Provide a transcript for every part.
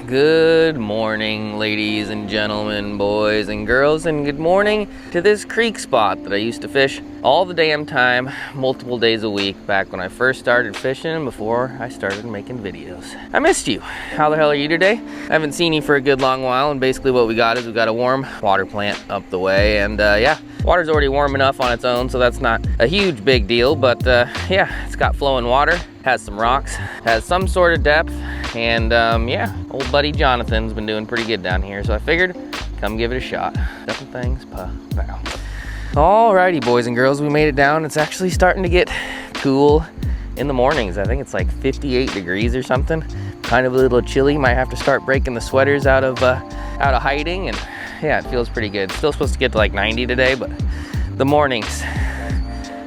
Good morning, ladies and gentlemen, boys and girls, and good morning to this creek spot that I used to fish all the damn time, multiple days a week, back when I first started fishing, before I started making videos. I missed you. How the hell are you today? I haven't seen you for a good long while, and basically what we got is we got a warm water plant up the way, and yeah, water's already warm enough on its own, so that's not a huge big deal, but yeah, it's got flowing water, has some rocks, has some sort of depth, and yeah, old buddy Jonathan's been doing pretty good down here, so I figured come give it a shot. Stuffing things, pow. Alrighty, boys and girls, we made it down. It's actually starting to get cool in the mornings. I think it's like 58 degrees or something. Kind of a little chilly. Might have to start breaking the sweaters out of hiding, and yeah, it feels pretty good. Still supposed to get to like 90 today, but the mornings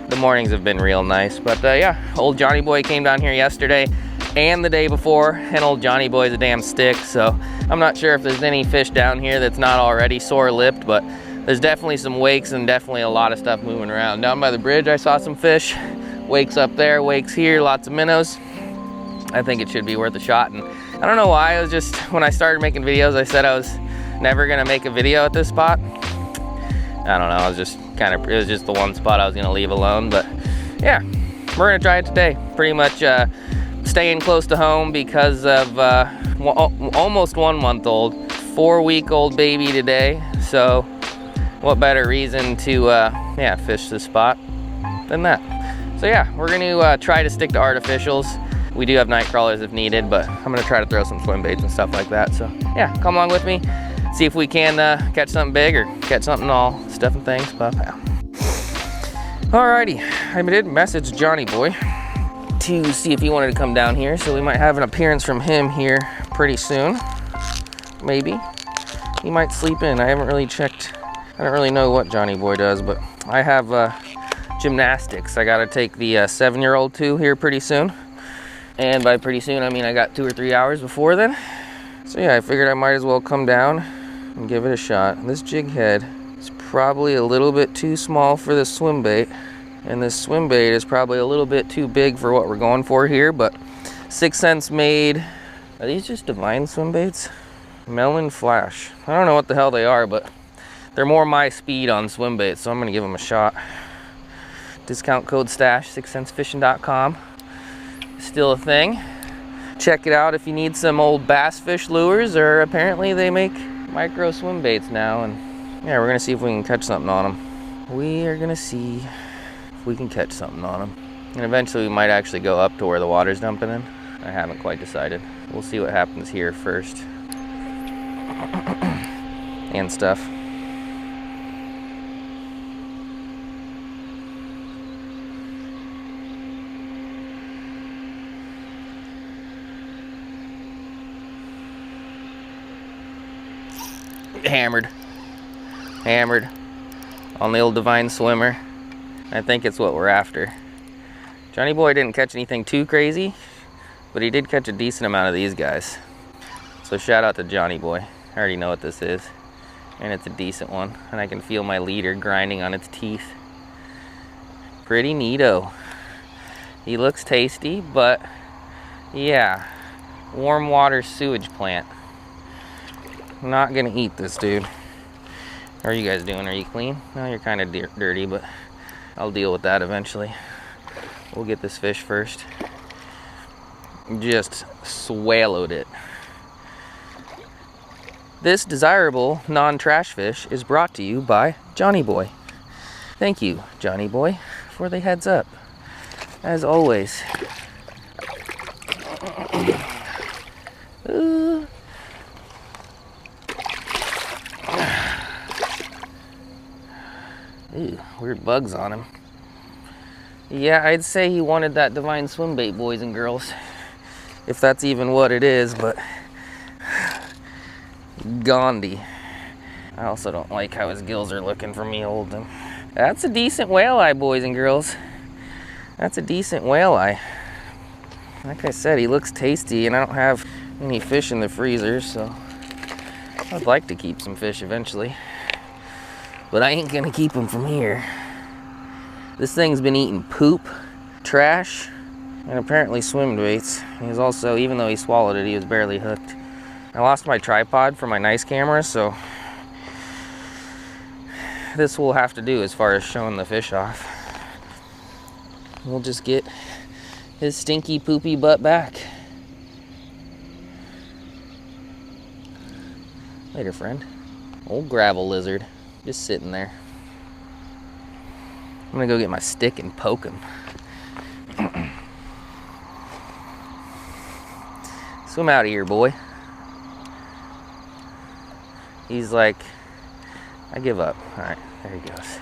have been real nice. But yeah, old Johnny Boy came down here yesterday and the day before, and old Johnny Boy's a damn stick, so I'm not sure if there's any fish down here that's not already sore-lipped, but there's definitely some wakes and definitely a lot of stuff moving around. Down by the bridge I saw some fish, wakes up there, wakes here, lots of minnows. I think it should be worth a shot, and I don't know why, it was just when I started making videos I said I was never gonna make a video at this spot. I don't know, I was just it was just the one spot I was gonna leave alone, but yeah, we're gonna try it today. Pretty much staying close to home because of almost 1 month old, 4-week-old baby today, so what better reason to yeah, fish this spot than that. So yeah, we're gonna try to stick to artificials. We do have night crawlers if needed, but I'm gonna try to throw some swim baits and stuff like that. So yeah, come along with me, see if we can catch something big or catch something all stuffing things. Pow. Alrighty, I did message Johnny Boy to see if he wanted to come down here, so we might have an appearance from him here pretty soon. Maybe. He might sleep in. I haven't really checked. I don't really know what Johnny Boy does, but I have gymnastics. I gotta take the 7-year-old to here pretty soon. And by pretty soon, I mean I got 2 or 3 hours before then. So yeah, I figured I might as well come down and give it a shot. This jig head is probably a little bit too small for this swim bait. And this swim bait is probably a little bit too big for what we're going for here, but 6 cents made. Are these just Divine swim baits? Melon Flash. I don't know what the hell they are, but they're more my speed on swim baits, so I'm gonna give them a shot. Discount code STASH, 6centsfishing.com. Still a thing. Check it out if you need some old bass fish lures, or apparently they make micro swim baits now, and yeah, we're gonna see if we can catch something on them. We are gonna see if we can catch something on them. And eventually we might actually go up to where the water's dumping in. I haven't quite decided. We'll see what happens here first. And stuff. Hammered on the old Divine Swimmer. I think it's what we're after. Johnny Boy didn't catch anything too crazy, but he did catch a decent amount of these guys. So shout out to Johnny Boy. I already know what this is, and it's a decent one, and I can feel my leader grinding on its teeth. Pretty neato. He looks tasty, but yeah, warm water sewage plant. I'm not gonna eat this, dude. How are you guys doing? Are you clean? No, you're kind of dirty, but I'll deal with that eventually. We'll get this fish first. Just swallowed it. This desirable non-trash fish is brought to you by Johnny Boy. Thank you, Johnny Boy, for the heads up. As always. Ooh, weird bugs on him. Yeah, I'd say he wanted that Divine swim bait, boys and girls. If that's even what it is, but Gandhi. I also don't like how his gills are looking for me holding him. That's a decent walleye, boys and girls. That's a decent walleye. Like I said, he looks tasty, and I don't have any fish in the freezer, so I'd like to keep some fish eventually. But I ain't gonna keep them from here. This thing's been eating poop, trash, and apparently swim baits. He's also, even though he swallowed it, he was barely hooked. I lost my tripod for my nice camera, so this will have to do as far as showing the fish off. We'll just get his stinky poopy butt back. Later, friend. Old gravel lizard, just sitting there. I'm gonna go get my stick and poke him. Swim out of here, boy. He's like, I give up. All right, there he goes.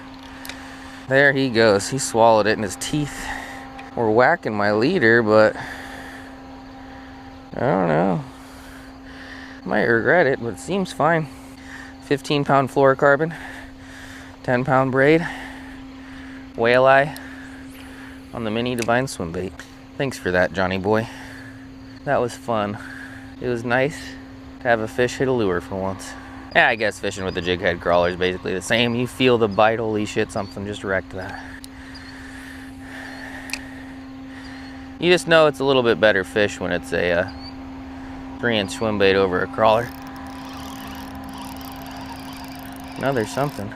There he goes. He swallowed it in his teeth. We're whacking my leader, but I don't know. Might regret it, but it seems fine. 15-pound fluorocarbon, 10-pound braid, whale eye on the mini divine swim bait. Thanks for that, Johnny boy. That was fun. It was nice to have a fish hit a lure for once. Yeah, I guess fishing with the jig head crawler is basically the same. You feel the bite, holy shit, something just wrecked that. You just know it's a little bit better fish when it's a 3-inch swim bait over a crawler. Now there's something.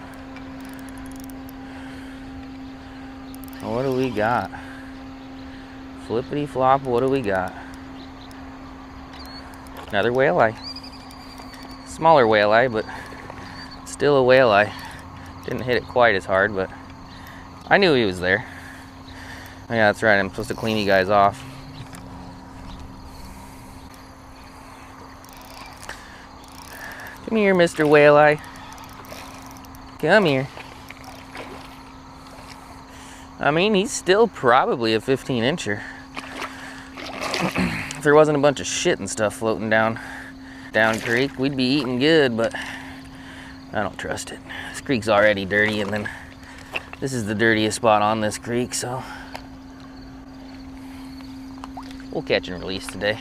What do we got? Flippity flop, what do we got? Another whale eye. Smaller whale eye, but still a whale eye. Didn't hit it quite as hard, but I knew he was there. Oh, yeah, that's right, I'm supposed to clean you guys off. Come here, Mr. Whale Eye. Come here. I mean, he's still probably a 15-incher. If there wasn't a bunch of shit and stuff floating down creek, we'd be eating good, but I don't trust it. This creek's already dirty, and then this is the dirtiest spot on this creek, so we'll catch and release today.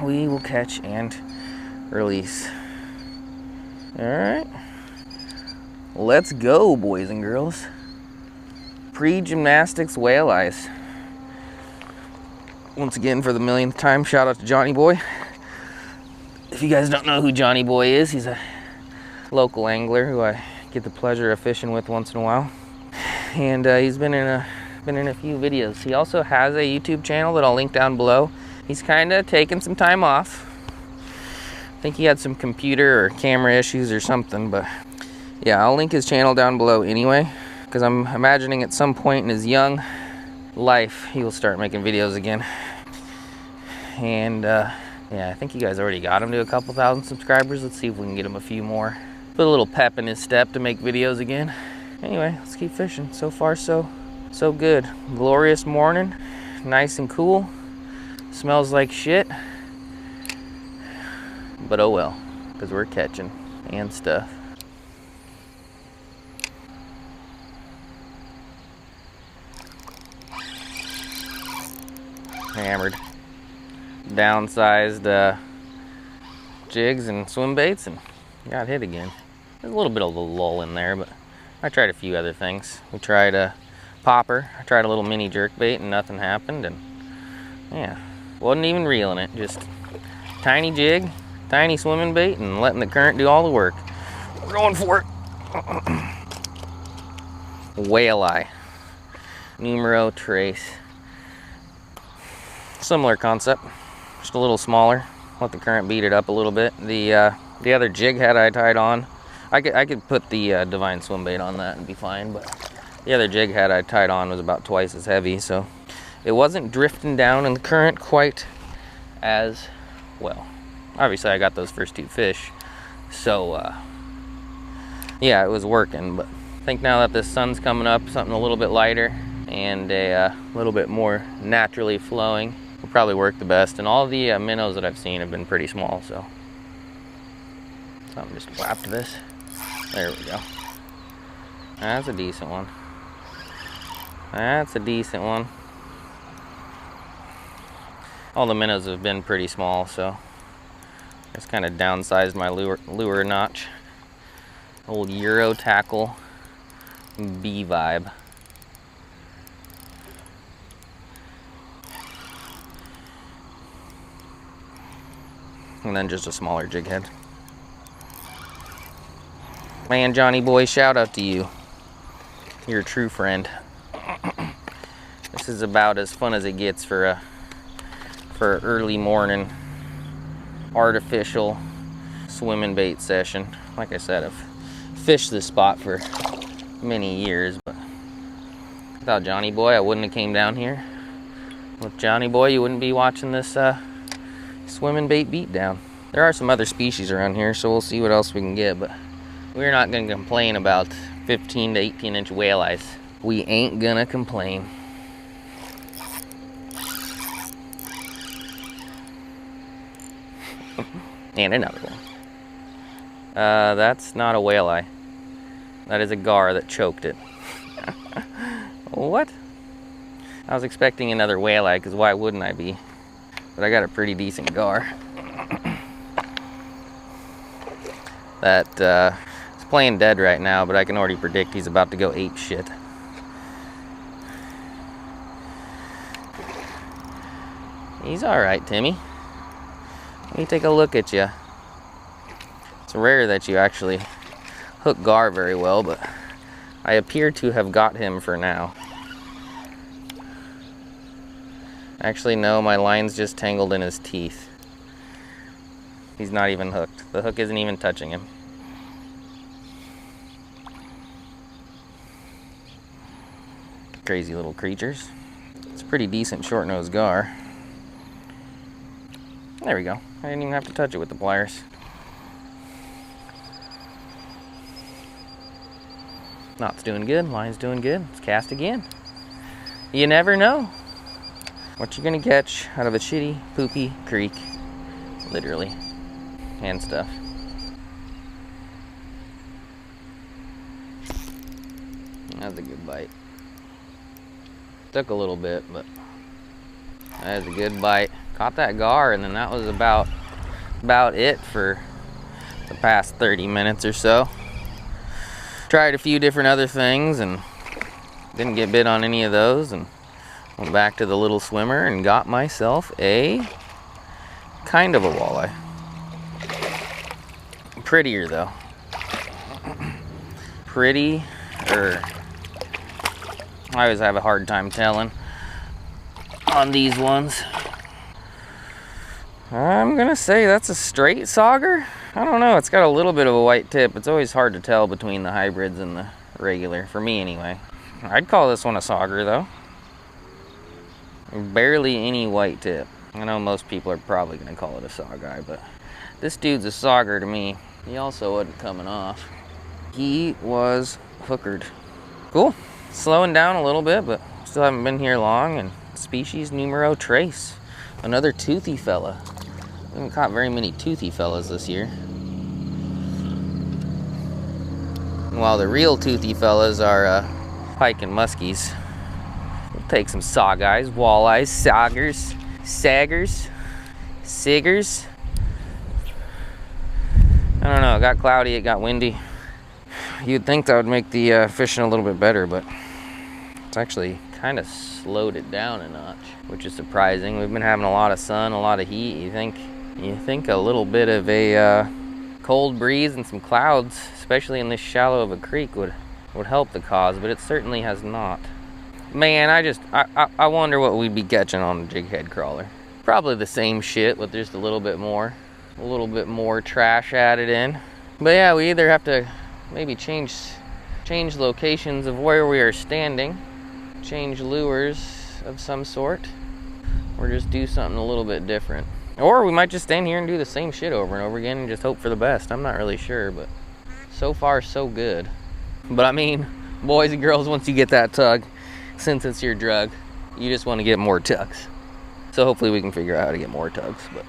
We will catch and release. All right, let's go, boys and girls. Pre-gymnastics whale eyes. Once again, for the millionth time, shout out to Johnny Boy. If you guys don't know who Johnny Boy is, he's a local angler who I get the pleasure of fishing with once in a while. And he's been in a few videos. He also has a YouTube channel that I'll link down below. He's kind of taken some time off. I think he had some computer or camera issues or something, but yeah, I'll link his channel down below anyway, because I'm imagining at some point in his young life he will start making videos again. And yeah, I think you guys already got him to a couple thousand subscribers. Let's see if we can get him a few more. Put a little pep in his step to make videos again. Anyway, let's keep fishing. So far so good. Glorious morning, nice and cool. Smells like shit, but oh well, because we're catching and stuff. Hammered. Downsized jigs and swim baits and got hit again. There's a little bit of a lull in there, but I tried a few other things. We tried a popper. I tried a little mini jerk bait and nothing happened, and yeah, wasn't even reeling it. Just tiny jig, tiny swimming bait, and letting the current do all the work. We're going for it. Whale eye. Numero trace. Similar concept, just a little smaller. Let the current beat it up a little bit. The other jig head I tied on, I could put the divine swim bait on that and be fine, but the other jig head I tied on was about twice as heavy, so it wasn't drifting down in the current quite as well. Obviously I got those first two fish, so yeah, it was working, but I think now that the sun's coming up, something a little bit lighter and a little bit more naturally flowing will probably work the best. And all the minnows that I've seen have been pretty small, so something just whapped this. There we go. That's a decent one. That's a decent one. All the minnows have been pretty small, so just kind of downsized my lure notch. Old Euro tackle B vibe. and then just a smaller jig head. Man, Johnny boy, shout out to you. You're a true friend. This is about as fun as it gets for a early morning artificial swimming bait session. Like I said, I've fished this spot for many years, but without Johnny boy, I wouldn't have came down here. With Johnny boy, you wouldn't be watching this swimming bait beatdown. There are some other species around here, so we'll see what else we can get, but we're not gonna complain about 15 to 18 inch walleyes. We ain't gonna complain. And another one. That's not a walleye. That is a gar that choked it. What? I was expecting another walleye, because why wouldn't I be? But I got a pretty decent gar. That is playing dead right now, but I can already predict he's about to go ape shit. He's alright, Timmy. Let me take a look at you. It's rare that you actually hook gar very well, but I appear to have got him for now. Actually, no, my line's just tangled in his teeth. He's not even hooked. The hook isn't even touching him. Crazy little creatures. It's a pretty decent short-nosed gar. There we go. I didn't even have to touch it with the pliers. Knot's doing good, line's doing good. Let's cast again. You never know what you're gonna catch out of a shitty, poopy creek. Literally. And stuff. That's a good bite. Took a little bit, but that is a good bite. Caught that gar, and then that was about it for the past 30 minutes or so. Tried a few different other things and didn't get bit on any of those, and went back to the little swimmer and got myself a kind of a walleye. Prettier though. Prettier. I always have a hard time telling on these ones. I'm gonna say that's a straight Sauger. I don't know, it's got a little bit of a white tip. It's always hard to tell between the hybrids and the regular, for me anyway. I'd call this one a Sauger though. Barely any white tip. I know most people are probably gonna call it a Sauger, but this dude's a Sauger to me. He also wasn't coming off. He was hookered. Cool. Slowing down a little bit, but still haven't been here long. And species numero trace. Another toothy fella. We haven't caught very many toothy fellas this year. And while the real toothy fellas are pike and muskies, we'll take some saugeyes, walleyes, saugers, saggers, siggers. I don't know, it got cloudy, it got windy. You'd think that would make the fishing a little bit better, but it's actually kind of slowed it down a notch, which is surprising. We've been having a lot of sun, a lot of heat. You think a little bit of a cold breeze and some clouds, especially in this shallow of a creek, would help the cause, but it certainly has not. Man, I wonder what we'd be catching on a jig head crawler. Probably the same shit, with just a little bit more trash added in. But yeah, we either have to maybe change locations of where we are standing, change lures of some sort, or just do something a little bit different. Or we might just stand here and do the same shit over and over again and just hope for the best. I'm not really sure, but so far so good. But I mean, boys and girls, once you get that tug, since it's your drug, you just want to get more tugs. So hopefully we can figure out how to get more tugs, but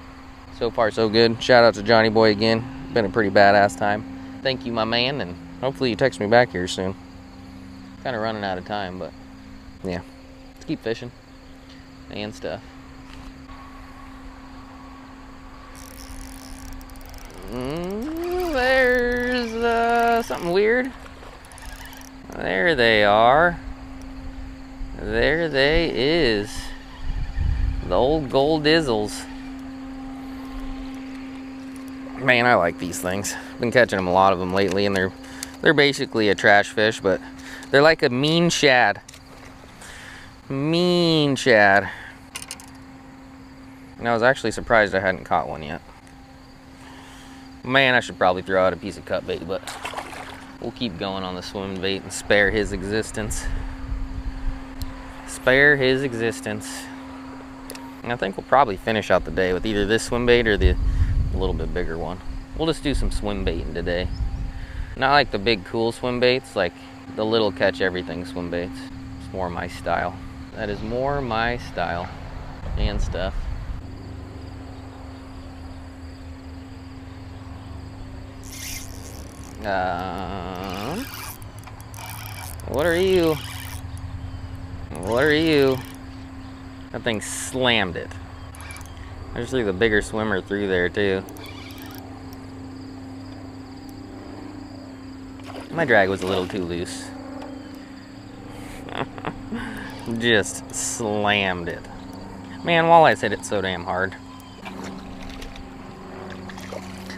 so far so good. Shout out to Johnny boy again. Been a pretty badass time. Thank you, my man, and hopefully you text me back here soon. Kind of running out of time, but yeah, let's keep fishing and stuff. There's something weird. There they are. There they is. The old gold dizzles. Man, I like these things. Been catching them, a lot of them lately, and they're basically a trash fish, but they're like a mean shad. Mean shad. And I was actually surprised I hadn't caught one yet. Man, I should probably throw out a piece of cut bait, but we'll keep going on the swim bait and spare his existence. Spare his existence. And I think we'll probably finish out the day with either this swim bait or the little bit bigger one. We'll just do some swim baiting today. Not like the big cool swim baits, like the little catch everything swim baits. It's more my style. That is more my style and stuff. What are you? What are you? That thing slammed it. I just threw the bigger swimmer through there too. My drag was a little too loose. Just slammed it. Man, walleyes hit it so damn hard.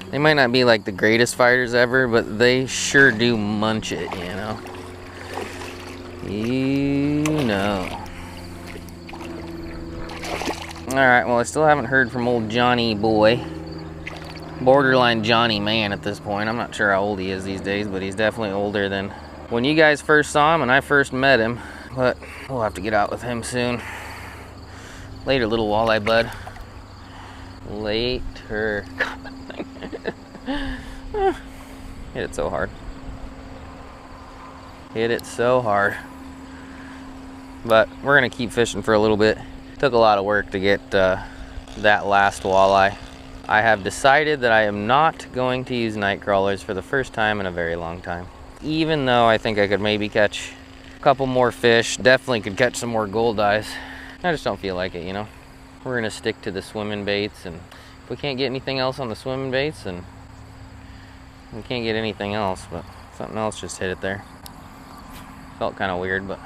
They might not be like the greatest fighters ever, but they sure do munch it, you know. You know. Alright, well, I still haven't heard from old Johnny boy. Borderline Johnny man at this point. I'm not sure how old he is these days, but he's definitely older than when you guys first saw him and I first met him. But we'll have to get out with him soon. Later, little walleye bud. Later. Hit it so hard. Hit it so hard. But we're gonna keep fishing for a little bit. Took a lot of work to get that last walleye. I have decided that I am not going to use night crawlers for the first time in a very long time. Even though I think I could maybe catch a couple more fish, definitely could catch some more goldeyes. I just don't feel like it, you know. We're gonna stick to the swimming baits, and if we can't get anything else on the swimming baits, then we can't get anything else, but something else just hit it there. Felt kind of weird, but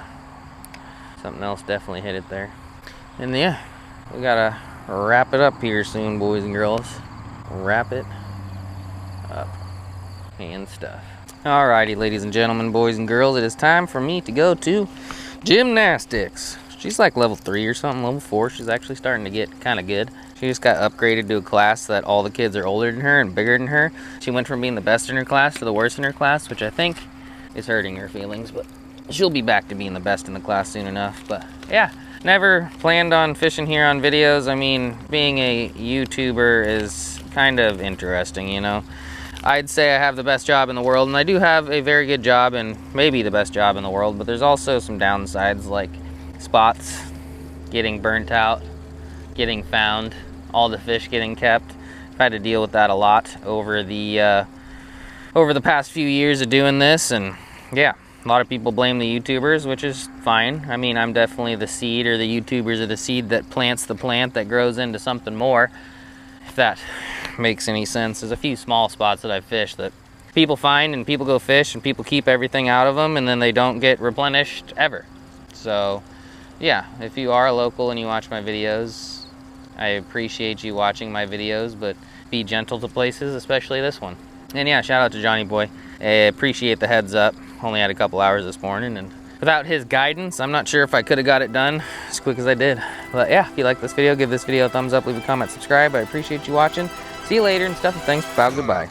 something else definitely hit it there. And yeah, we gotta wrap it up here soon, boys and girls. Wrap it up and stuff. Alrighty, ladies and gentlemen, boys and girls, it is time for me to go to gymnastics. She's like level 3 or something, level 4. She's actually starting to get kind of good. She just got upgraded to a class that all the kids are older than her and bigger than her. She went from being the best in her class to the worst in her class, which I think is hurting her feelings, but she'll be back to being the best in the class soon enough. But yeah, never planned on fishing here on videos. I mean, being a YouTuber is kind of interesting, you know. I'd say I have the best job in the world, and I do have a very good job and maybe the best job in the world, but there's also some downsides like spots, getting burnt out, getting found, all the fish getting kept. I've had to deal with that a lot over the past few years of doing this, and yeah, a lot of people blame the YouTubers, which is fine. I mean, I'm definitely the seed, or the YouTubers are the seed that plants the plant that grows into something more, if that makes any sense. There's a few small spots that I've fished that people find and people go fish and people keep everything out of them and then they don't get replenished ever. So yeah, if you are local and you watch my videos, I appreciate you watching my videos, but be gentle to places, especially this one. And yeah, shout out to Johnny boy. I appreciate the heads up. Only had a couple hours this morning, and without his guidance, I'm not sure if I could have got it done as quick as I did. But yeah, if you like this video, give this video a thumbs up, leave a comment, subscribe. I appreciate you watching. See you later and stuff, and thanks. Bye, goodbye.